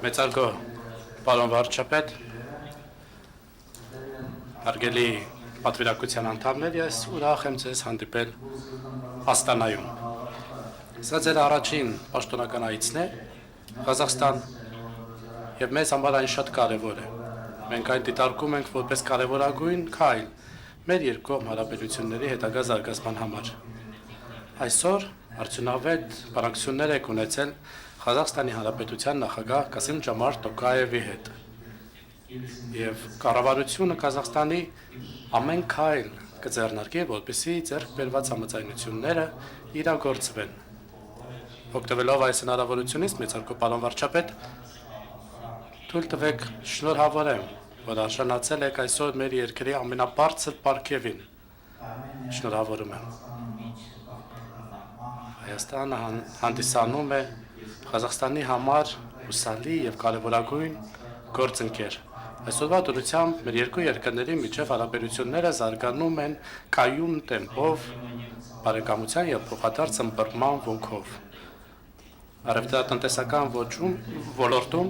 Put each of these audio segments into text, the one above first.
Մեծարգո պարոն վարչապետ, հարգելի պատվիրակության անդամներ, ես ուրախ եմ ձեզ հանդիպել Աստանայում։ Սա ձեր առաջին պաշտոնական այցն է Ղազախստան եւ մեզ համար այն շատ կարեւոր է։ Մենք այն դիտարկում ենք որպես կարևորագույն քայլ մեր երկկողմ հարաբերությունների հետագա զարգացման համար։ Այսօր արդյունավետ բանակցություններ եք ունեցել Ղազախստանի Հանրապետության նախագահ Կասիմ-Ջոմարտ Տոկաևի հետ։ Եվ կառավարությունը Ղազախստանի ամեն քայլ կձեռնարկի, որպեսզի ձեռք բերված համաձայնությունները իրագործվեն։ Օգտվելով այս հնարավորությունից, մեծարգո պարոն վարչապետ, թույլ տվեք շնորհավորեմ, որ արժանացել եք այսօր մեր երկրի ամենաբարձր պարգևին։ Շնորհավորում եմ։ Հայաստանը հանդիսանում է Ղազախստանի համար հուսալի եւ կարևորագույն գործընկեր։ Այսօրվա դրությամբ մեր երկու երկրների միջև հարաբերությունները զարգանում են կայուն տեմպով, բարեկամության եւ փոխադարձ ըմբռնման ոգով։ Առևտրատնտեսական ոլորտում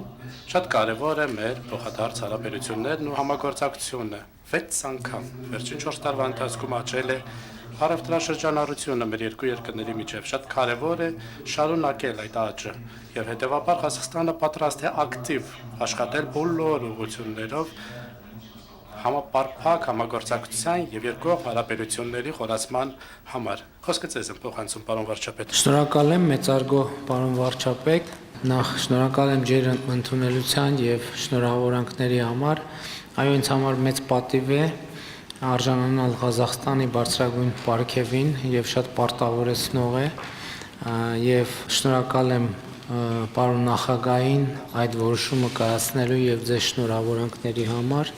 շատ կարևոր է մեր փոխադարձ հարաբերություններն ու համագործակցությունը։ 6 անգամ վերջին 4 տարվա ընթացքում աճել է առևտրաշրջանառությունը մեր երկու երկրների միջև, շատ կարևոր է շարունակել այդ աճը եւ հետեւաբար Ղազախստանը պատրաստ է ակտիվ աշխատել բոլոր ուղղություններով համապարփակ համագործակցության եւ երկկողմ հարաբերությունների խորացման համար։ Խոսքը ձեզ եմ փոխանցում, պարոն վարչապետ։ Շնորհակալ եմ մեծարգո պարոն վարչապետ, նախ շնորհակալ եմ ձեր ընդունելության եւ շնորհավորանքների համար։ Այո, ինձ համար մեծ պատիվ է արժանանալ Ղազախստանի բարձրագույն պարգևին եւ շատ պարտավորեցնող է եւ շնորհակալ եմ պարոն նախագահին այդ որոշումը կայացնելու եւ ձեզ շնորհավորանքների համար։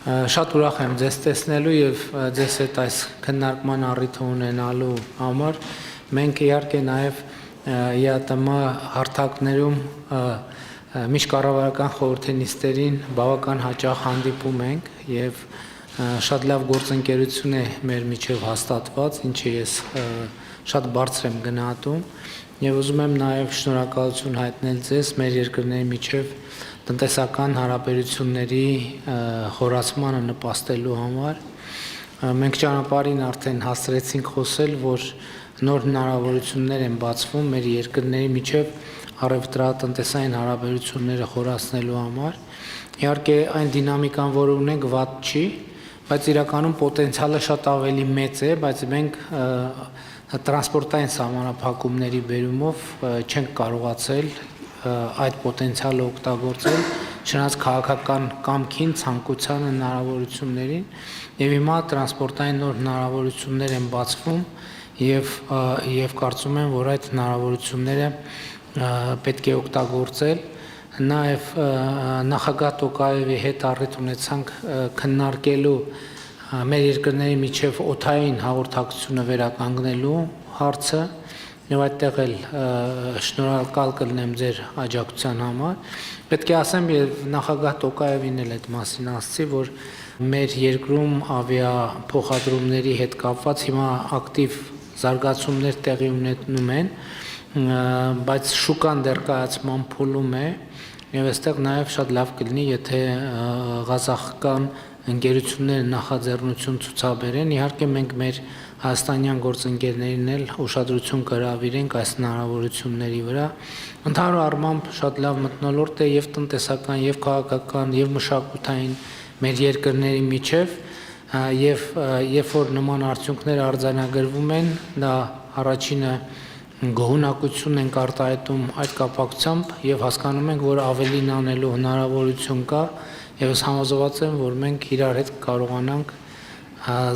Շատ ուրախ եմ ձեզ տեսնելու եւ ձեզ հետ այս քննարկման առիթը ունենալու համար։ Մենք իհարկե նաեւ ԵԱՏՄ հարթակներում միջկառավարական խորհրդի նիստերին բավական հաճախ հանդիպում ենք եւ շատ լավ գործընկերություն է մեր միջև հաստատված, ինչը ես շատ բարձր եմ գնահատում եւ ուզում եմ նաեւ շնորհակալություն հայտնել ձեզ մեր երկրների միջև տնտեսական հարաբերությունների խորացմանը նպաստելու համար։ Մենք ճանապարհին արդեն հասցրեցինք խոսել, որ նոր հնարավորություններ են բացվում մեր երկրների միջև առևտրատնտեսային հարաբերությունները խորացնելու համար։ Իհարկե այն դինամիկան, որ ունենք, վատ չի, բայց իրականում պոտենցիալը շատ ավելի մեծ է, բայց մենք տրանսպորտային սահմանափակումների բերումով չենք կարողացել այդ պոտենցիալը օգտագործել, չնայած քաղաքական կամքին, ցանկության հնարավորություններին, եւ հիմա տրանսպորտային նոր հնարավորություններ են բացվում եւ կարծում եմ, որ այդ հնարավորությունները պետք է օգտագործել։ Նաեւ նախագահ Տոկաևի հետ առիթ ունեցանք քննարկելու մեր երկրների միջև օդային հաղորդակցությունը վերականգնելու հարցը եւ այդտեղ էլ շնորհակալ կլինեմ ձեր աջակցության համար։ Պետք է ասեմ, եւ նախագահ Տոկաևին էլ այդ մասին ասացի, որ մեր երկրում ավիափոխադրումների հետ կապված հիմա ակտիվ զարգացումներ տեղի ունենում են, բայց շուկան դեռ կայացման փուլում է եւ այստեղ նաեւ շատ լավ կլինի, եթե ղազախական ընկերությունները նախաձեռնություն ցուցաբերեն։ Իհարկե մենք մեր հայաստանյան գործընկերներին էլ ուշադրություն կհրավիրենք այս հնարավորությունների վրա։ Ընդհանուր առմամբ շատ լավ մթնոլորտ է եւ տնտեսական, եւ քաղաքական, եւ մշակութային մեր երկրների միջև եւ երբ որ նման արդյունքներ արձանագրվում են, դա առաջինը գոհունակություն ենք արտահայտում այդ կապակցությամբ եւ հասկանում ենք, որ ավելին անելու հնարավորություն կա եւ ես համոզված եմ, որ մենք իրար հետ կարողանանք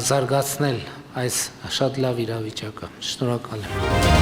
զարգացնել այս շատ լավ իրավիճակը։ Շնորհակալ եմ։